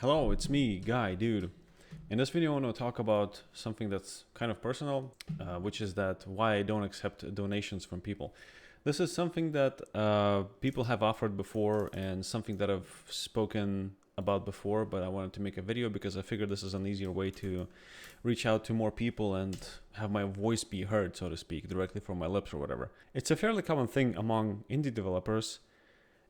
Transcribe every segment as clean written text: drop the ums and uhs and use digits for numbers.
Hello, it's me, Guy, dude. In this video, I want to talk about something that's kind of personal, which is that why I don't accept donations from people. This is something that people have offered before and something that I've spoken about before, but I wanted to make a video because I figured this is an easier way to reach out to more people and have my voice be heard, so to speak, directly from my lips or whatever. It's a fairly common thing among indie developers.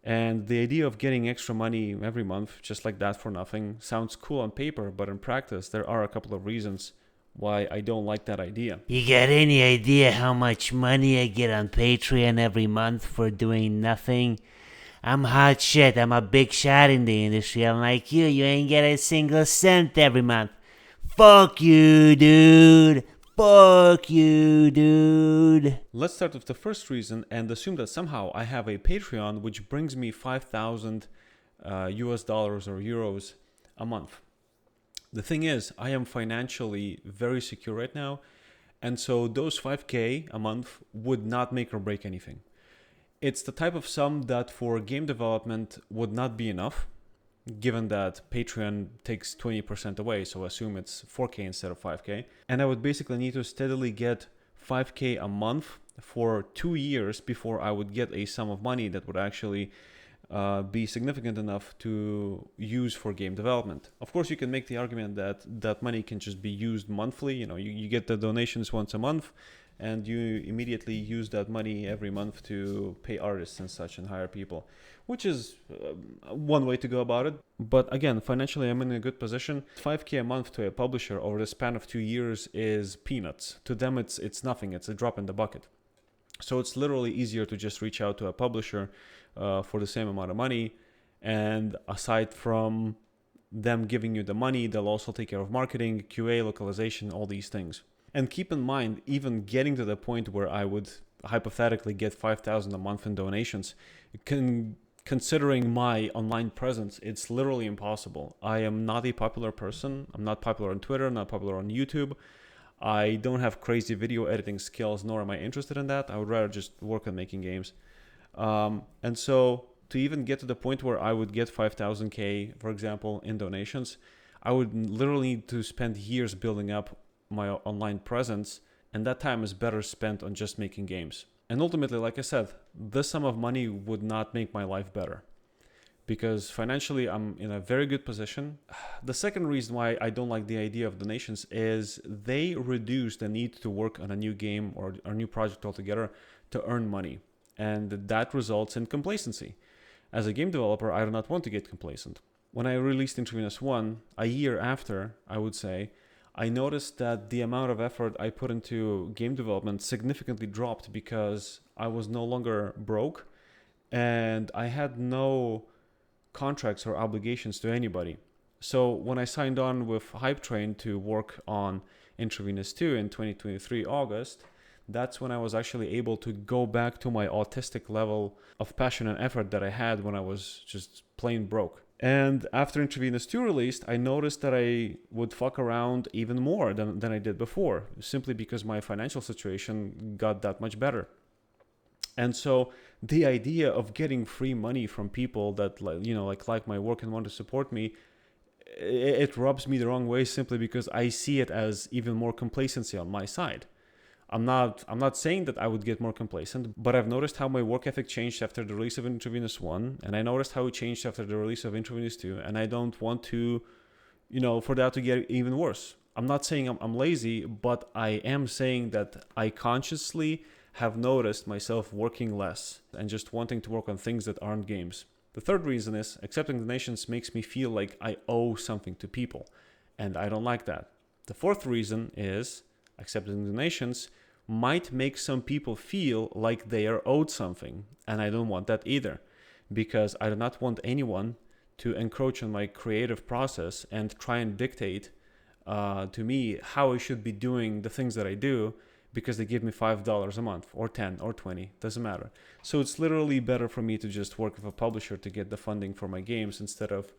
And the idea of getting extra money every month, just like that for nothing, sounds cool on paper, but in practice, there are a couple of reasons why I don't like that idea. You got any idea how much money I get on Patreon every month for doing nothing? I'm hot shit. I'm a big shot in the industry. Unlike you, you ain't get a single cent every month. Fuck you, dude. Fuck you, dude. Let's start with the first reason and assume that somehow I have a Patreon which brings me 5,000 US dollars or euros a month. The thing is, I am financially very secure right now, and so those 5K a month would not make or break anything. It's the type of sum that for game development would not be enough, given that Patreon takes 20% away, so assume it's 4K instead of 5K. And I would basically need to steadily get 5K a month for 2 years before I would get a sum of money that would actually be significant enough to use for game development. Of course, you can make the argument that that money can just be used monthly. You get the donations once a month, and you immediately use that money every month to pay artists and such and hire people, which is one way to go about it. But again, financially, I'm in a good position. 5K a month to a publisher over the span of 2 years is peanuts. To them, it's nothing. It's a drop in the bucket. So it's literally easier to just reach out to a publisher for the same amount of money. And aside from them giving you the money, they'll also take care of marketing, QA, localization, all these things. And keep in mind, even getting to the point where I would hypothetically get 5,000 a month in donations, considering my online presence, it's literally impossible. I am not a popular person. I'm not popular on Twitter, not popular on YouTube. I don't have crazy video editing skills, nor am I interested in that. I would rather just work on making games. And so to even get to the point where I would get 5,000K, for example, in donations, I would literally need to spend years building up my online presence, and that time is better spent on just making games. And ultimately, like I said, this sum of money would not make my life better, because financially I'm in a very good position. The second reason why I don't like the idea of donations is they reduce the need to work on a new game or a new project altogether to earn money, and that results in complacency. As a game developer, I do not want to get complacent. When I released Intravenous 1, a year after, I would say, I noticed that the amount of effort I put into game development significantly dropped because I was no longer broke and I had no contracts or obligations to anybody. So when I signed on with Hype Train to work on Intravenous 2 in 2023 August, that's when I was actually able to go back to my autistic level of passion and effort that I had when I was just plain broke. And after Intravenous 2 released, I noticed that I would fuck around even more than I did before, simply because my financial situation got that much better. And so the idea of getting free money from people that like my work and want to support me, it rubs me the wrong way simply because I see it as even more complacency on my side. I'm not saying that I would get more complacent, but I've noticed how my work ethic changed after the release of Intravenous 1, and I noticed how it changed after the release of Intravenous 2, and I don't want to, for that to get even worse. I'm not saying I'm lazy, but I am saying that I consciously have noticed myself working less and just wanting to work on things that aren't games. The third reason is accepting donations makes me feel like I owe something to people, and I don't like that. The fourth reason is accepting donations might make some people feel like they are owed something, and I don't want that either, because I do not want anyone to encroach on my creative process and try and dictate to me how I should be doing the things that I do because they give me $5 a month or 10 or 20, doesn't matter. So it's literally better for me to just work with a publisher to get the funding for my games instead of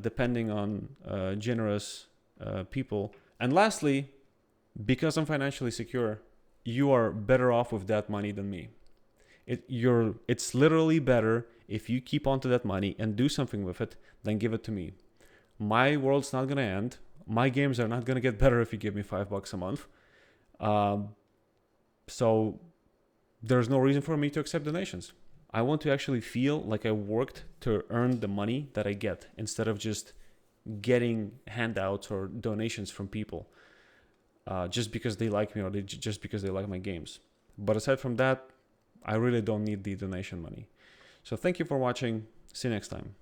depending on generous people. And lastly, because I'm financially secure, you are better off with that money than me. It's literally better if you keep onto that money and do something with it than give it to me. My world's not gonna end. My games are not gonna get better if you give me $5 a month. So there's no reason for me to accept donations. I want to actually feel like I worked to earn the money that I get instead of just getting handouts or donations from people just because they like me or just because they like my games. But aside from that, I really don't need the donation money. So thank you for watching. See you next time.